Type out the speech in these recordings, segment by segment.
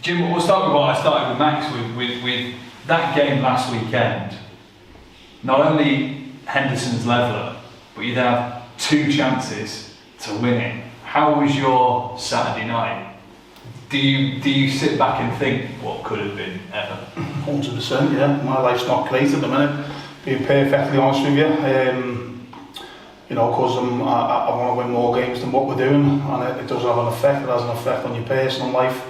Jim, we'll start with what I started with Max with that game last weekend. Not only Henderson's leveller, but you'd have 2 chances to win it. How was your Saturday night? Do you sit back and think what could have been ever? 100%, yeah. My life's not great at the minute, being perfectly honest with you. You know, because I want to win more games than what we're doing, and it does have an effect. It has an effect on your personal life.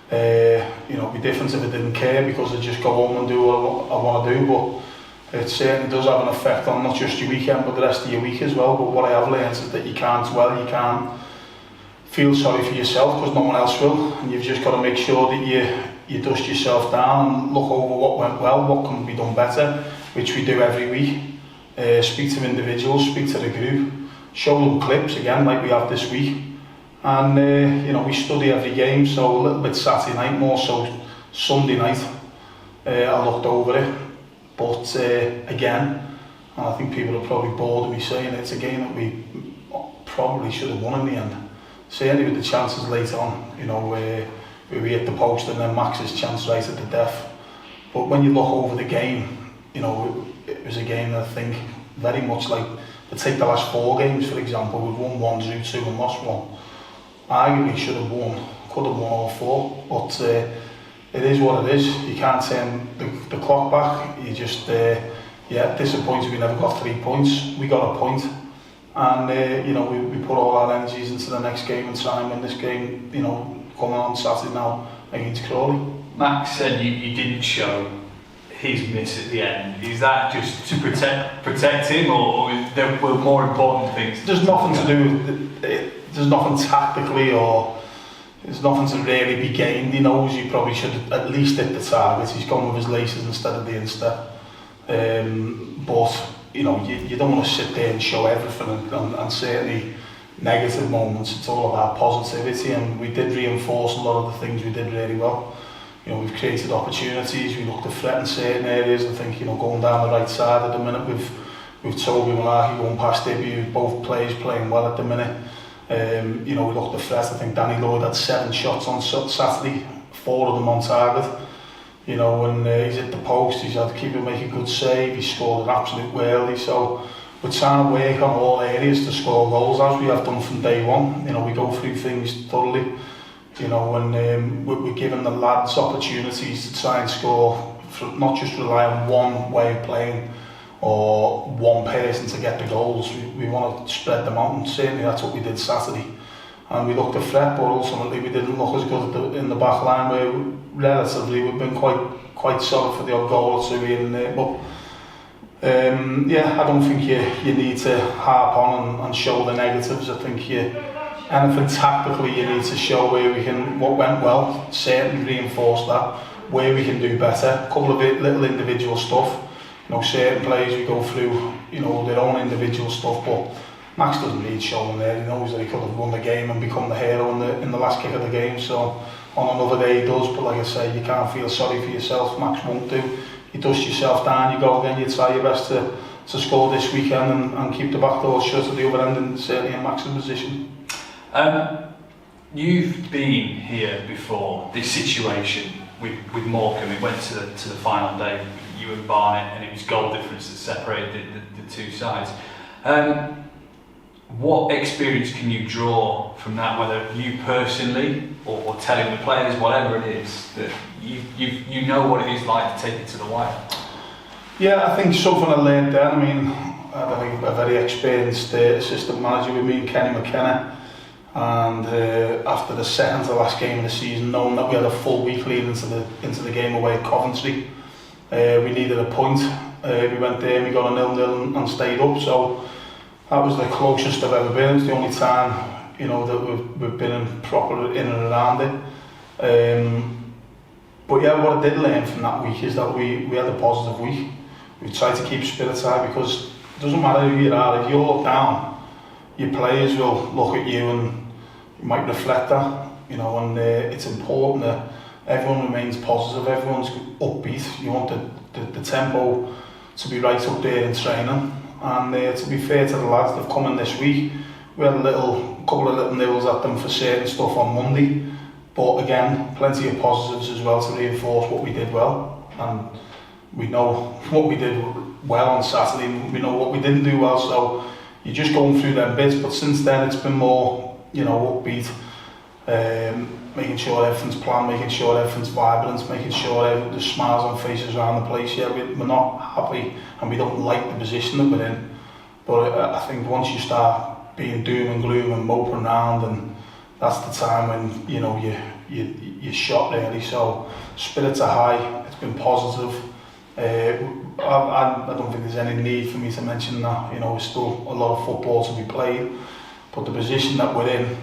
You know, it'd be different if I didn't care because I just go home and do what I want to do, but it certainly does have an effect on not just your weekend but the rest of your week as well. But what I have learned is that you can't feel sorry for yourself because no one else will, and you've just got to make sure that you dust yourself down and look over what went well, what can be done better, which we do every week. Speak to individuals, speak to the group, show them clips again like we have this week, and you know, we study every game. So a little bit Saturday night, more so Sunday night, I looked over it, but again, and I think people are probably bored of me saying it's a game that we probably should have won in the end. Certainly with the chances late on, you know, where we hit the post and then Max's chance right at the death. But when you look over the game, you know, it was a game that I think very much like, take the last 4 games for example, we've won 1, drew 2 and lost 1. Arguably should have won, could have won all 4, but it is what it is. You can't turn the clock back. You just, yeah, disappointed we never got 3 points. We got a point, and you know, we put all our energies into the next game and try and win this game, you know, coming on Saturday now against Crawley. Max said you didn't show his miss at the end. Is that just to protect him, or there were more important things? There's nothing to do with it. There's nothing tactically, or there's nothing to really be gained. He knows he probably should at least hit the target. He's gone with his laces instead of the instep. But you know, you don't want to sit there and show everything, and certainly negative moments. It's all about positivity, and we did reinforce a lot of the things we did really well. You know, we've created opportunities, we looked to threaten certain areas. I think, you know, going down the right side at the minute with Toby Malaki going past Ibu, both players playing well at the minute. You know, we looked to threat. I think Danny Lloyd had 7 shots on Saturday, 4 of them on target. You know, and he's hit the post, he's had the keeper make a good save, he scored an absolute worldie. So we're trying to work on all areas to score goals, as we have done from day one. You know, we go through things thoroughly. You know, and we're giving the lads opportunities to try and score, not just rely on one way of playing or one person to get the goals. We want to spread them out, and certainly that's what we did Saturday. And we looked to threat, but ultimately we didn't look as good in the back line, where relatively we've been quite solid for the odd goal or 2 here and there. But yeah, I don't think you need to harp on and show the negatives. I think anything tactically you need to show what went well, certainly reinforce that, where we can do better. A couple of little individual stuff, you know, certain players we go through, you know, their own individual stuff, but Max doesn't need showing there. He knows that he could have won the game and become the hero in the last kick of the game, so on another day he does. But like I say, you can't feel sorry for yourself. Max won't do. You dust yourself down, you go again, you try your best to score this weekend and keep the back door shut at the other end, and certainly in Max's position. You've been here before, this situation with Morecambe. It went to the final day, you and Barnett, and it was goal difference that separated the 2 sides. What experience can you draw from that, whether you personally or telling the players, whatever it is, that you know what it is like to take it to the wire? Yeah, I think something I learned then. I mean, I think a very experienced assistant manager with me, Kenny McKenna. And after the second to last game of the season, knowing that we had a full week leading into the game away at Coventry, we needed a point. We went there and we got a 0-0 and stayed up. So that was the closest I've ever been. It's the only time, you know, that we've been proper in and around it. But yeah, what I did learn from that week is that we had a positive week. We tried to keep spirits high, because it doesn't matter who you are. If you look down, your players will look at you and you might reflect that, you know, and it's important that everyone remains positive, everyone's upbeat. You want the tempo to be right up there in training, and to be fair to the lads, they've come in this week. We had a couple of little nibbles at them for certain stuff on Monday, But again, plenty of positives as well to reinforce what we did well. And we know what we did well on Saturday, we know what we didn't do well, so you're just going through them bits. But since then it's been more, upbeat, making sure everything's planned, making sure everything's vibrant, making sure there's smiles on faces around the place. Yeah, we're not happy and we don't like the position that we're in, but I think once you start being doom and gloom and moping around, and that's the time when you're shot really. So spirits are high, it's been positive. I don't think there's any need for me to mention that. There's still a lot of football to be played, but the position that we're in,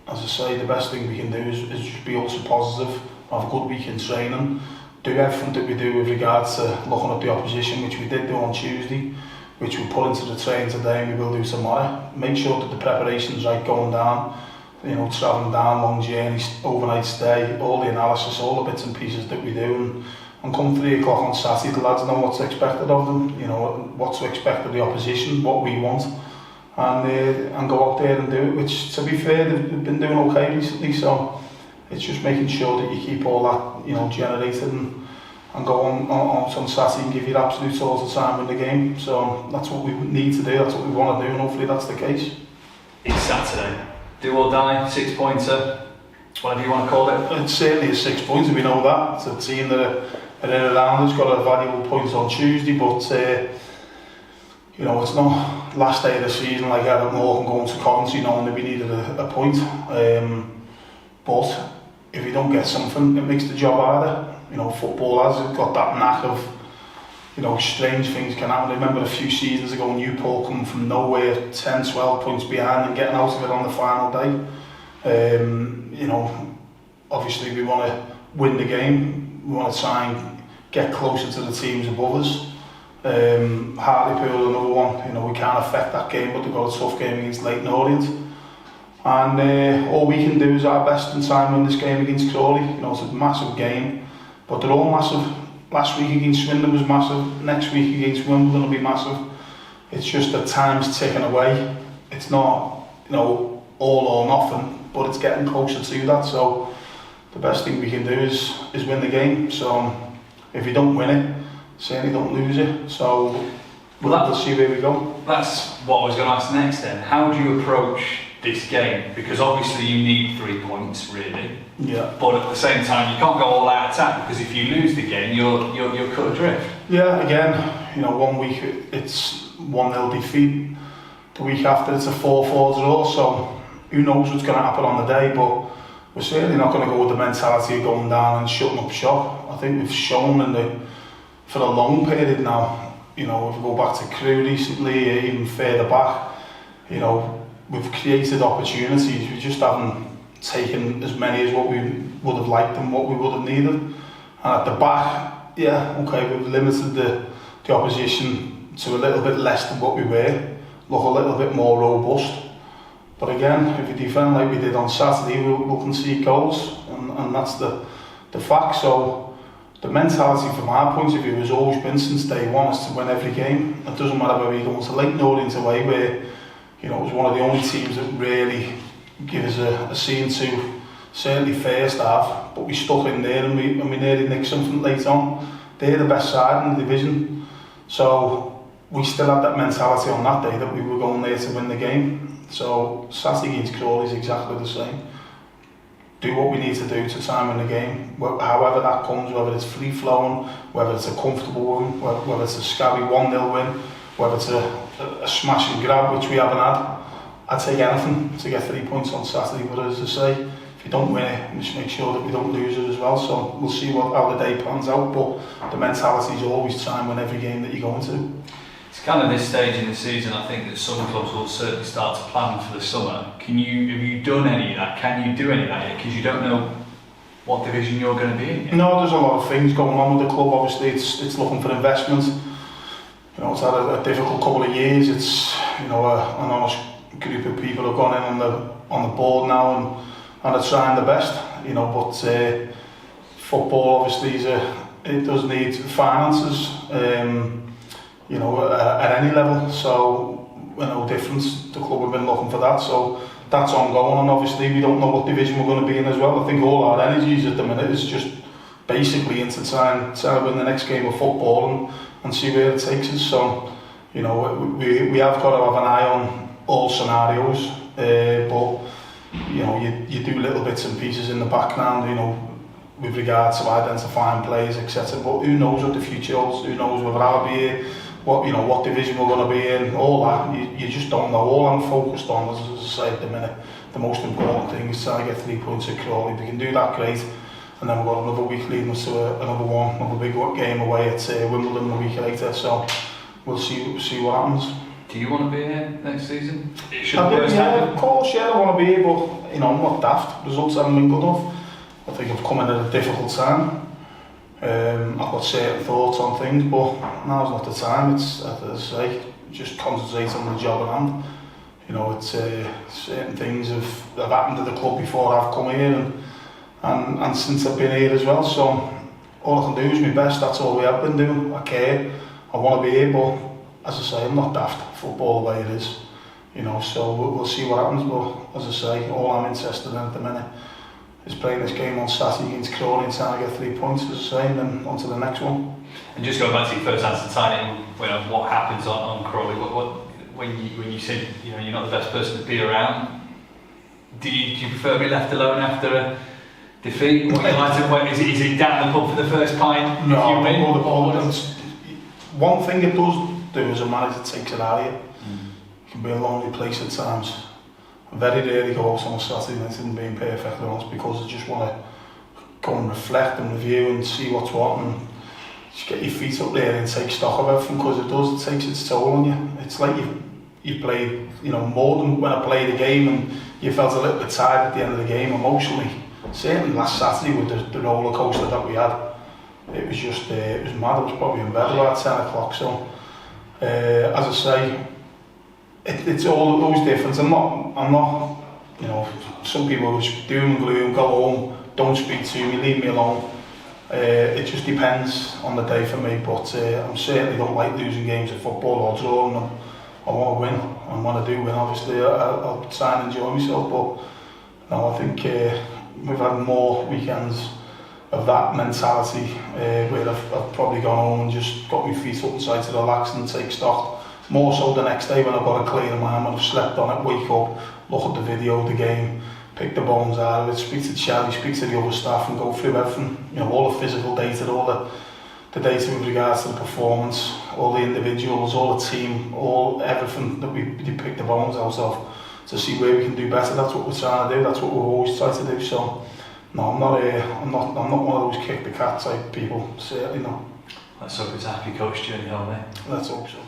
as I say, the best thing we can do is just be also positive, have a good week in training, do everything that we do with regards to looking at the opposition, which we did do on Tuesday, which we put into the train today and we will do tomorrow. Make sure that the preparation's right going down, travelling down, long journeys, overnight stay, all the analysis, all the bits and pieces that we do, and come 3 o'clock on Saturday, the lads know what's expected of them, what to expect of the opposition, what we want, and go out there and do it, which, to be fair, they've been doing okay recently. So it's just making sure that you keep all that generated and go on Saturday and give your absolute all the time in the game. So that's what we need to do, that's what we want to do, and hopefully that's the case. It's Saturday. Do or die, 6-pointer, whatever you want to call it. It's certainly a 6-pointer, we know that. It's a team that are in and around us, got a valuable point on Tuesday, but it's not last day of the season like Everton and going to Coventry knowing that we needed a point. But if you don't get something, it makes the job harder. Football has got that knack of, strange things can happen. I remember a few seasons ago, Newport coming from nowhere, 10, 12 points behind and getting out of it on the final day. Obviously we want to win the game. We want to try and get closer to the teams above us. Hartlepool, another one, we can't affect that game, but they've got a tough game against Leyton Orient. And all we can do is our best and try and win this game against Crawley. It's a massive game, but they're all massive. Last week against Swindon was massive, next week against Wimbledon will be massive. It's just that time's ticking away. It's not, all or nothing, but it's getting closer to that. So the best thing we can do is win the game. So if you don't win it, certainly don't lose it. So we'll see where we go. That's what I was going to ask next then. How do you approach this game? Because obviously you need 3 points, really. Yeah. But at the same time, you can't go all out attack, because if you lose the game, you're cut adrift. Yeah, again, 1 week it's 1-0 defeat. The week after it's a 4-4 draw. So who knows what's going to happen on the day, but we're certainly not going to go with the mentality of going down and shutting up shop. I think we've shown for a long period now, if we go back to Crewe recently, even further back, we've created opportunities. We just haven't taken as many as what we would have liked and what we would have needed. And at the back, yeah, okay, we've limited the opposition to a little bit less than what we were, look a little bit more robust. But again, if we defend like we did on Saturday, we'll concede goals, and that's the fact. So the mentality from our point of view has always been since day one is to win every game. It doesn't matter whether we go to Leyton Orient away, where it was one of the only teams that really give us a scene to, certainly first half, but we stuck in there and we nearly nicked something late on. They're the best side in the division, so we still had that mentality on that day that we were going there to win the game. So Saturday against Crawley is exactly the same. Do what we need to do to try and win the game, however that comes, whether it's free flowing, whether it's a comfortable win, whether it's a scabby 1-0 win, whether it's a smash and grab, which we haven't had. I'd take anything to get 3 points on Saturday, but as I say, if you don't win it, just make sure that we don't lose it as well. So we'll see how the day pans out, but the mentality is always try and win every game that you go into. It's kind of this stage in the season, I think, that some clubs will certainly start to plan for the summer. Have you done any of that? Can you do any of that yet? Because you don't know what division you're going to be in yet. No, there's a lot of things going on with the club. Obviously, it's looking for investment. It's had a difficult couple of years. It's an honest group of people have gone in on the board now and are trying the best. But football obviously it does need finances. At any level, so no difference. The club have been looking for that, so that's ongoing, and obviously we don't know what division we're going to be in as well. I think all our energies at the minute is just basically into trying to win the next game of football and see where it takes us. So, you know, we have got to have an eye on all scenarios, but you know, you do little bits and pieces in the background, you know, with regards to identifying players, etc. But who knows what the future holds? Who knows whether I'll be here? What, you know, what division we're going to be in? All that you just don't know. All I'm focused on, as I say at the minute, the most important thing is trying to get 3 points at Crawley. If we can do that, great. And then we've got another week leading us to another big game away at Wimbledon a week later. So we'll see what happens. Do you want to be here next season? Of course, yeah, I want to be here, but you know, I'm not daft. Results haven't been good enough. I think I've come in at a difficult time. I've got certain thoughts on things, but now's not the time. It's, as I say, just concentrate on the job at hand. You know, it's certain things have happened to the club before I've come here, and since I've been here as well. So all I can do is my best. That's all we have been doing. I care. I want to be here, but as I say, I'm not daft. Football the way it is, you know. So we'll see what happens. But as I say, all I'm interested in at the minute is playing this game on Saturday against Crawley and trying to get 3 points, as I say, and then on to the next one. And just going back to your first answer, Tiny, what happens on Crawley? When you said, you know, you're not the best person to be around, do you prefer to be left alone after a defeat? What you like to, is it down the pub for the first pint? No, if you win? One thing it does do as a manager, it takes it out of you. It can be a lonely place at times. I very rarely go out on a Saturday night and being perfectly honest, because I just want to go and reflect and review and see what's what, and just get your feet up there and take stock of everything, because it takes its toll on you. It's like you played, you know, more than when I played a game and you felt a little bit tired at the end of the game emotionally. Certainly last Saturday with the roller coaster that we had, it was just it was mad. I was probably in bed about 10 o'clock. So as I say, it's all those different. I'm not, you know, some people who doom and gloom, go home, don't speak to me, leave me alone. It just depends on the day for me, but I certainly don't like losing games of football or drawing them. I want to win, and when I do win, obviously I'll try and enjoy myself, but no, I think we've had more weekends of that mentality where I've probably gone home and just got my feet up and tried to relax and take stock. More so the next day when I've got a clear mind, when I've slept on it, wake up, look at the video of the game, pick the bones out of it, speak to Charlie, speak to the other staff and go through everything, you know, all the physical data, all the data with regards to the performance, all the individuals, all the team, everything that we pick the bones out of to see where we can do better. That's what we're trying to do, that's what we've always tried to do. So no, I'm not one of those kick the cat type people, certainly not. Let's hope it's a happy coach journey home, eh? Let's hope so.